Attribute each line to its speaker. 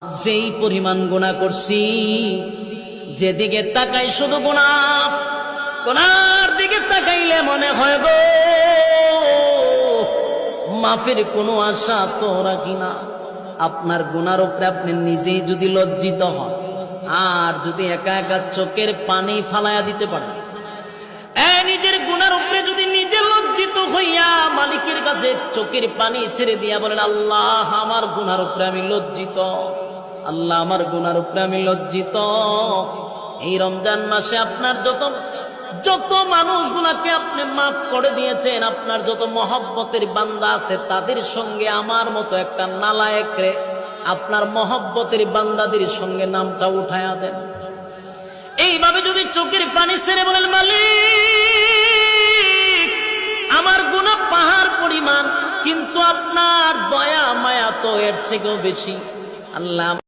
Speaker 1: যেই পরিমাণ গুনাহ করছি, যেদিকে তাকাই শুধু গুনাহ, গুনার দিকে তাকাইলে মনে হয় গো মাফের কোনো আশা তো রাখি না। আপনার গুনার উপরে আপনি নিজেই যদি লজ্জিত হন, আর যদি একা একা চোখের পানি ফালাইয়া দিতে পারেন, নিজের গুনার উপরে যদি নিজে লজ্জিত হইয়া মালিকের কাছে চোখের পানি ছেড়ে দিয়া বলেন, আল্লাহ আমার গুনার উপরে আমি লজ্জিত, আল্লাহ আমার গুনার উপরে আমি লজ্জিত। এই রমজান মাসে আপনার যত মানুষগুলাকে আপনি মাফ করে দিয়েছেন, আপনার যত মহব্বতের বান্দা আছে, তাদের সঙ্গে আমার মতো একটা নালায়েক রে আপনার মহব্বতের বান্দাদের সঙ্গে নামটা উঠায়া দেন। এইভাবে যদি চোখের পানি ছেড়ে বলেন, মালিক আমার গুনাহ পাহাড় পরিমাণ, কিন্তু আপনার দয়া মায়া তো এর থেকেও বেশি, আল্লাহ